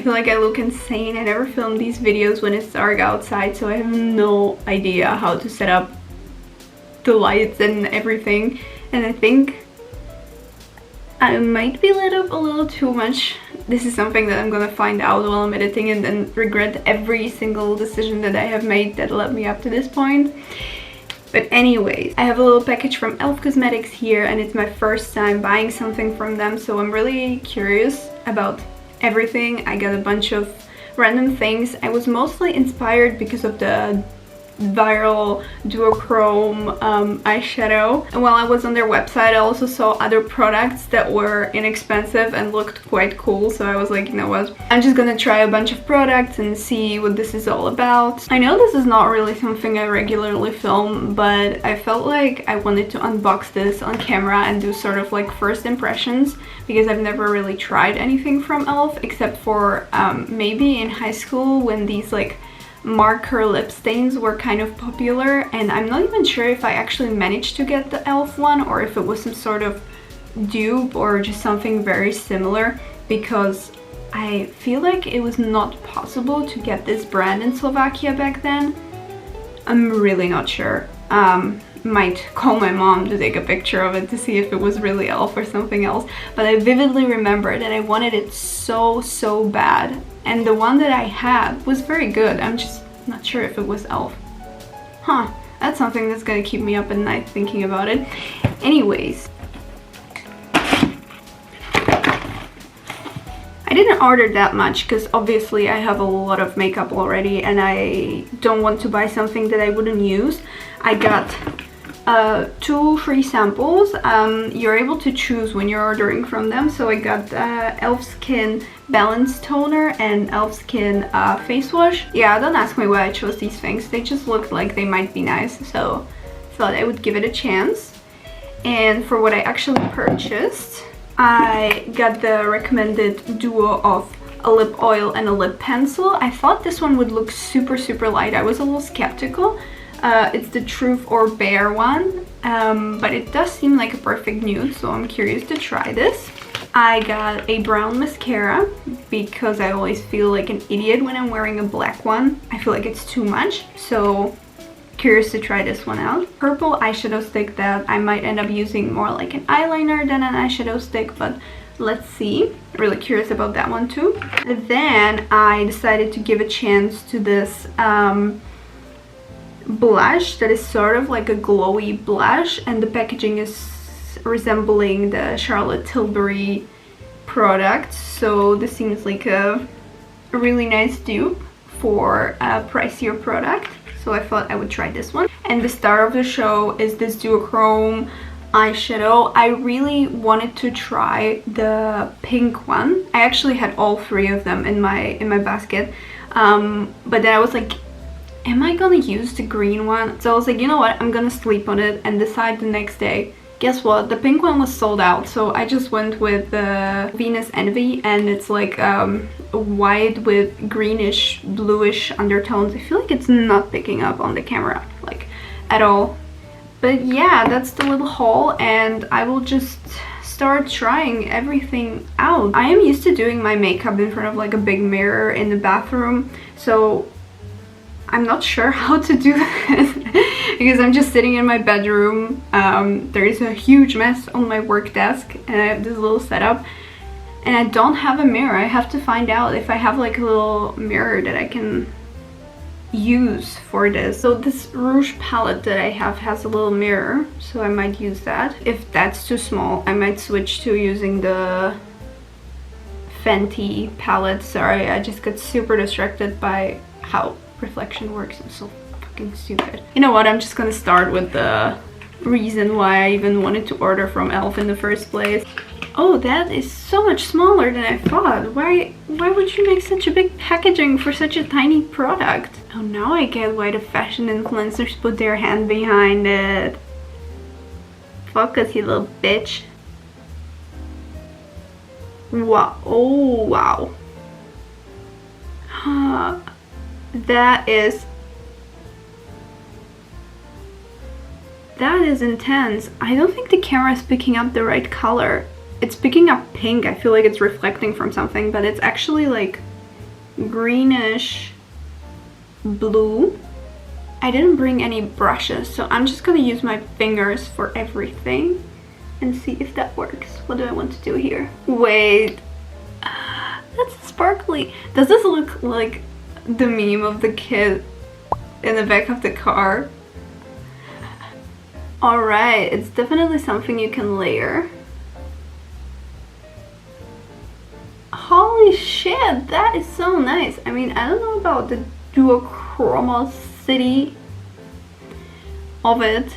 feel like I look insane. I never film these videos when it's dark outside, so I have no idea how to set up the lights and everything. And I think I might be lit up a little too much. This is something that I'm gonna find out while I'm editing and then regret every single decision that I have made that led me up to this point. But anyways, I have a little package from e.l.f. Cosmetics here, and it's my first time buying something from them, so I'm really curious about everything. I got a bunch of random things. I was mostly inspired because of the viral Duochrome eyeshadow, and while I was on their website I also saw other products that were inexpensive and looked quite cool, so I was like, you know what, I'm just gonna try a bunch of products and see what this is all about. I know this is not really something I regularly film, but I felt like I wanted to unbox this on camera and do sort of like first impressions, because I've never really tried anything from e.l.f. except for maybe in high school when these like marker lip stains were kind of popular, and I'm not even sure if I actually managed to get the e.l.f. one or if it was some sort of dupe or just something very similar, because I feel like it was not possible to get this brand in Slovakia back then. I'm really not sure. Might call my mom to take a picture of it to see if it was really e.l.f. or something else, but I vividly remember that I wanted it so bad, and the one that I had was very good. I'm just not sure if it was e.l.f. Huh, that's something that's gonna keep me up at night thinking about it. Anyways, I didn't order that much because obviously I have a lot of makeup already and I don't want to buy something that I wouldn't use. I got 2 free samples. You're able to choose when you're ordering from them, so I got e.l.f. Skin Balance Toner and e.l.f. Skin Face Wash. Yeah, don't ask me why I chose these things, they just looked like they might be nice, so thought I would give it a chance. And for what I actually purchased, I got the recommended duo of a lip oil and a lip pencil. I thought this one would look super light. I was a little skeptical. It's the Truth or Bare one, but it does seem like a perfect nude, so I'm curious to try this. I got a brown mascara because I always feel like an idiot when I'm wearing a black one. I feel like it's too much, so curious to try this one out. Purple eyeshadow stick that I might end up using more like an eyeliner than an eyeshadow stick, but let's see. Really curious about that one too. Then I decided to give a chance to this blush that is sort of like a glowy blush, and the packaging is resembling the Charlotte Tilbury product, so this seems like a really nice dupe for a pricier product, so I thought I would try this one. And the star of the show is this Duochrome eyeshadow. I really wanted to try the pink one. I actually had all 3 of them in my basket, but then I was like, am I gonna use the green one? So I was like, you know what, I'm gonna sleep on it and decide the next day. Guess what, the pink one was sold out, so I just went with the Venus Envy, and it's like white with greenish bluish undertones. I feel like it's not picking up on the camera like at all, but yeah, that's the little haul, and I will just start trying everything out. I am used to doing my makeup in front of like a big mirror in the bathroom, so I'm not sure how to do this because I'm just sitting in my bedroom. There is a huge mess on my work desk and I have this little setup and I don't have a mirror. I have to find out if I have like a little mirror that I can use for this. So this rouge palette that I have has a little mirror, so I might use that. If that's too small, I might switch to using the Fenty palette. Sorry, I just got super distracted by how reflection works. I'm so fucking stupid. You know what, I'm just gonna start with the reason why I even wanted to order from e.l.f. in the first place. Oh, that is so much smaller than I thought. Why would you make such a big packaging for such a tiny product? Oh, now I get why the fashion influencers put their hand behind it. Focus, you little bitch. Wow. Oh, wow. That is intense. I don't think the camera is picking up the right color. It's picking up pink. I feel like it's reflecting from something, but it's actually like greenish blue. I didn't bring any brushes, so I'm just gonna use my fingers for everything and see if that works. What do I want to do here? Wait, that's sparkly. Does this look like the meme of the kid in the back of the car? Alright, it's definitely something you can layer. Holy shit, that is so nice. I mean, I don't know about the duochromosity of it.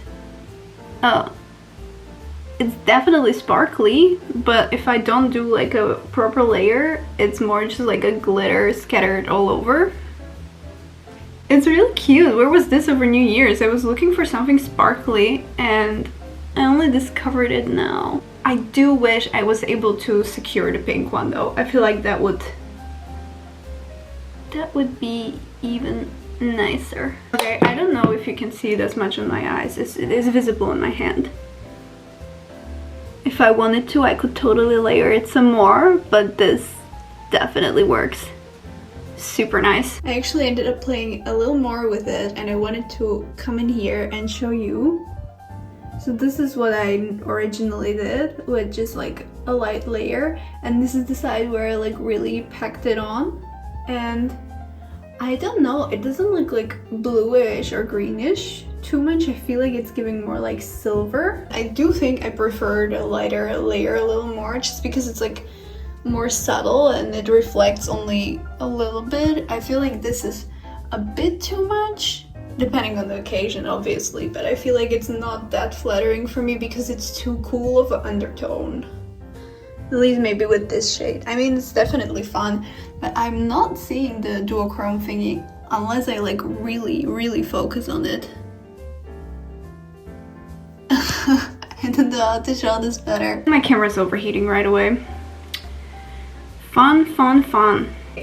It's definitely sparkly, but if I don't do like a proper layer, it's more just like a glitter scattered all over. It's really cute. Where was this over New Year's? I was looking for something sparkly and I only discovered it now. I do wish I was able to secure the pink one though. I feel like that would be even nicer. Okay, I don't know if you can see it as much on my eyes. It is visible in my hand. If I wanted to, I could totally layer it some more, but this definitely works. Super nice. I actually ended up playing a little more with it and I wanted to come in here and show you. So this is what I originally did with just like a light layer, and this is the side where I like really packed it on, and I don't know, it doesn't look like bluish or greenish too much. I feel like it's giving more like silver. I do think I prefer the lighter layer a little more just because it's like more subtle and it reflects only a little bit. I feel like this is a bit too much, depending on the occasion obviously, but I feel like it's not that flattering for me because it's too cool of an undertone. At least maybe with this shade. I mean, it's definitely fun, but I'm not seeing the duochrome thingy unless I like really focus on it. I don't know how to show this better. My camera's overheating right away. Fun.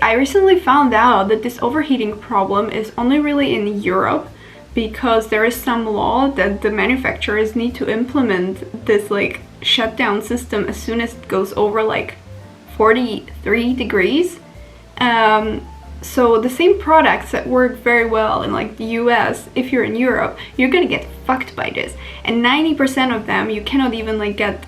I recently found out that this overheating problem is only really in Europe because there is some law that the manufacturers need to implement this like shutdown system as soon as it goes over like 43 degrees. So the same products that work very well in like the US, if you're in Europe, you're gonna get fucked by this. And 90% of them you cannot even like get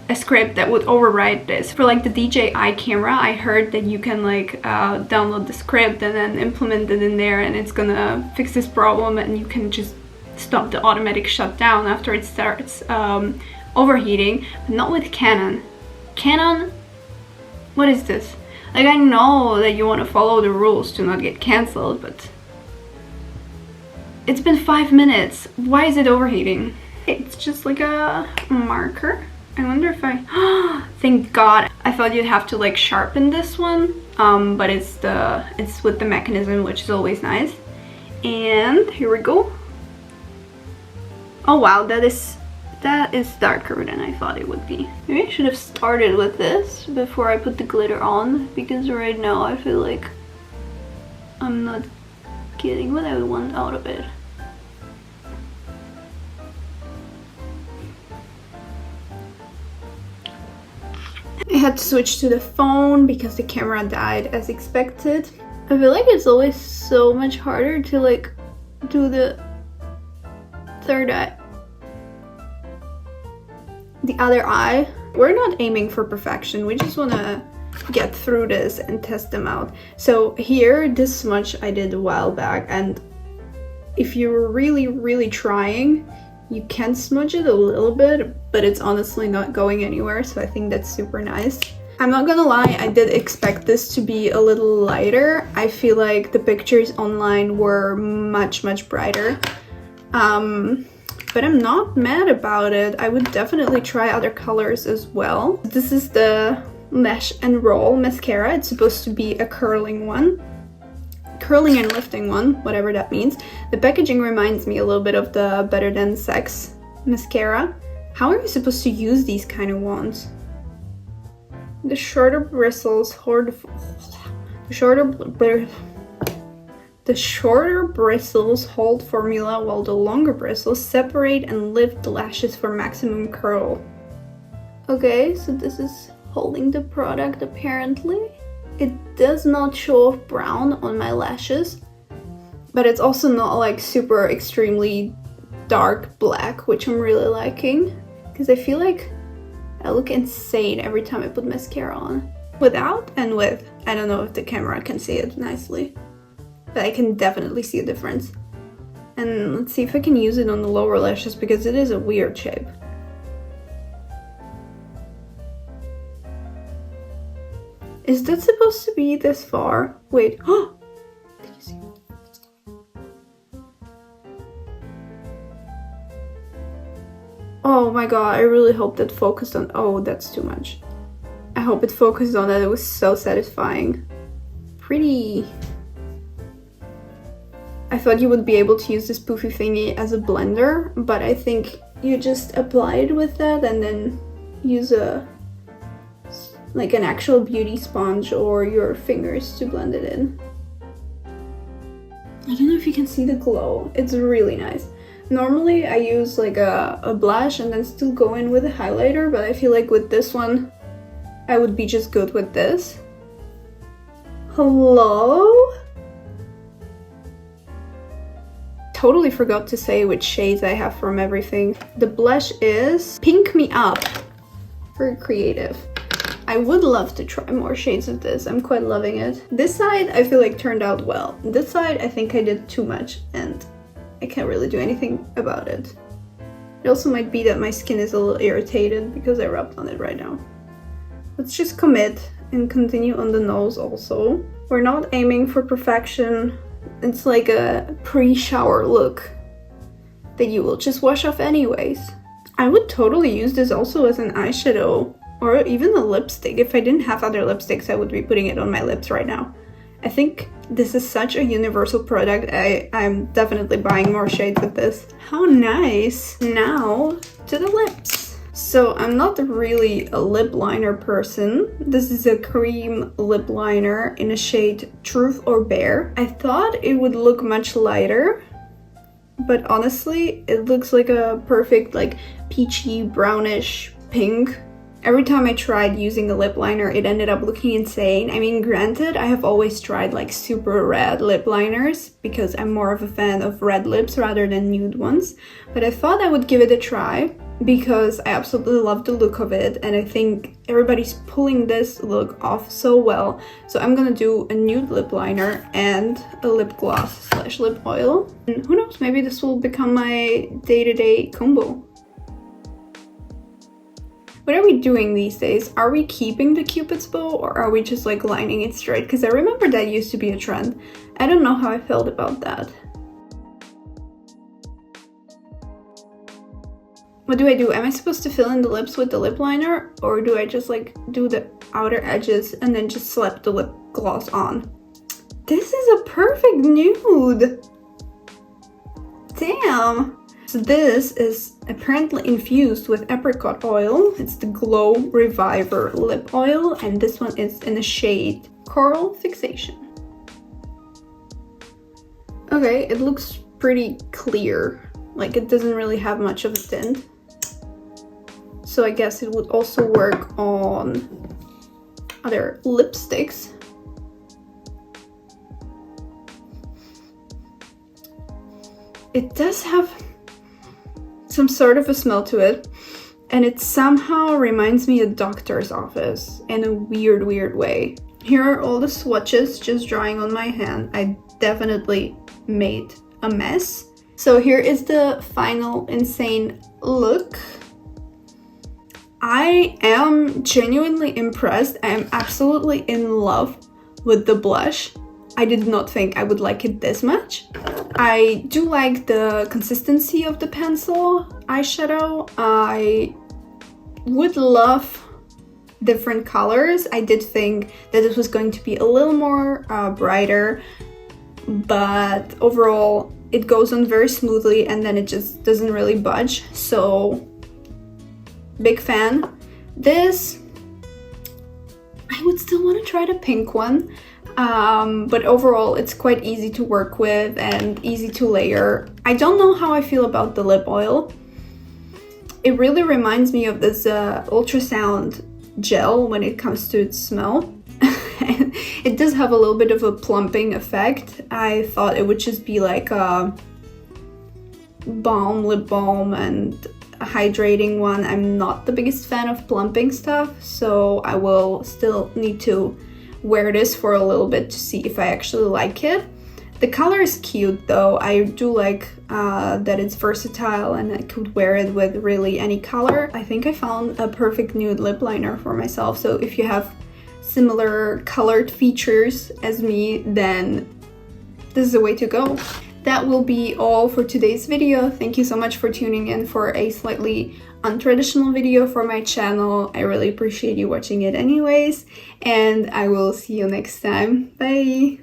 a script that would override this. For like the DJI camera, I heard that you can like download the script and then implement it in there and it's gonna fix this problem and you can just stop the automatic shutdown after it starts overheating, but not with Canon. Canon? What is this? Like, I know that you want to follow the rules to not get cancelled, but it's been 5 minutes. Why is it overheating? It's just like a marker. I wonder if I... Thank God. I thought you'd have to like sharpen this one, but it's with the mechanism, which is always nice. And here we go. Oh wow, that is darker than I thought it would be. Maybe I should have started with this before I put the glitter on, because right now I feel like I'm not getting what I want out of it. I had to switch to the phone because the camera died as expected. I feel like it's always so much harder to like do the third eye. The other eye. We're not aiming for perfection, we just want to get through this and test them out. So here, this smudge I did a while back, and if you're really trying, you can smudge it a little bit, but it's honestly not going anywhere, so I think that's super nice. I'm not gonna lie, I did expect this to be a little lighter. I feel like the pictures online were much brighter. But I'm not mad about it. I would definitely try other colors as well. This is the Lash and Roll mascara. It's supposed to be a curling one. Curling and lifting one, whatever that means. The packaging reminds me a little bit of the Better Than Sex mascara. How are you supposed to use these kind of ones? The shorter bristles hold... The shorter bristles hold formula, while the longer bristles separate and lift the lashes for maximum curl. Okay, so this is holding the product apparently. It does not show off brown on my lashes, but it's also not like super extremely dark black, which I'm really liking, because I feel like I look insane every time I put mascara on. Without and with. I don't know if the camera can see it nicely, but I can definitely see a difference. And let's see if I can use it on the lower lashes, because it is a weird shape. Is that supposed to be this far? Wait, oh! Did you see? Oh my god, I really hope that focused on... Oh, that's too much. I hope it focused on that. It was so satisfying. Pretty... I thought you would be able to use this poofy thingy as a blender, but I think you just apply it with that and then use like an actual beauty sponge or your fingers to blend it in. I don't know if you can see the glow. It's really nice. Normally I use like a blush and then still go in with a highlighter, but I feel like with this one I would be just good with this. Hello? Totally forgot to say which shades I have from everything. The blush is Pink Me Up. Very creative. I would love to try more shades of this. I'm quite loving it. This side I feel like turned out well. This side I think I did too much and I can't really do anything about it. It also might be that my skin is a little irritated because I rubbed on it right now. Let's just commit and continue on the nose also. We're not aiming for perfection. It's like a pre-shower look that you will just wash off anyways. I would totally use this also as an eyeshadow or even a lipstick. If I didn't have other lipsticks, I would be putting it on my lips right now. I think this is such a universal product. I'm definitely buying more shades of this. How nice! Now to the lips. So I'm not really a lip liner person. This is a cream lip liner in a shade Truth or Bare. I thought it would look much lighter, but honestly it looks like a perfect like peachy brownish pink. Every time I tried using a lip liner, it ended up looking insane. I mean, granted, I have always tried like super red lip liners because I'm more of a fan of red lips rather than nude ones. But I thought I would give it a try because I absolutely love the look of it and I think everybody's pulling this look off so well. So I'm gonna do a nude lip liner and a lip gloss slash lip oil. And who knows, maybe this will become my day-to-day combo. What are we doing these days? Are we keeping the Cupid's bow or are we just like lining it straight? Because I remember that used to be a trend. I don't know how I felt about that. What do I do? Am I supposed to fill in the lips with the lip liner or do I just like do the outer edges and then just slap the lip gloss on? This is a perfect nude! Damn! So this is apparently infused with apricot oil. It's the Glow Reviver lip oil and this one is in the shade Coral Fixation. Okay, it looks pretty clear. Like it doesn't really have much of a tint. So I guess it would also work on other lipsticks. It does have some sort of a smell to it and it somehow reminds me of doctor's office in a weird way. Here are all the swatches just drying on my hand. I definitely made a mess. So here is the final insane look. I am genuinely impressed. I am absolutely in love with the blush. I did not think I would like it this much. I do like the consistency of the pencil eyeshadow. I would love different colors. I did think that this was going to be a little more brighter, but overall it goes on very smoothly and then it just doesn't really budge. So big fan. This, I would still want to try the pink one. But overall it's quite easy to work with and easy to layer. I don't know how I feel about the lip oil. It really reminds me of this ultrasound gel when it comes to its smell. It does have a little bit of a plumping effect. I thought it would just be like a lip balm and a hydrating one. I'm not the biggest fan of plumping stuff, so I will still need to wear this for a little bit to see if I actually like it. The color is cute though. I do like that it's versatile and I could wear it with really any color. I think I found a perfect nude lip liner for myself, so if you have similar colored features as me, then this is the way to go. That will be all for today's video. Thank you so much for tuning in for a slightly untraditional video for my channel. I really appreciate you watching it anyways, and I will see you next time. Bye!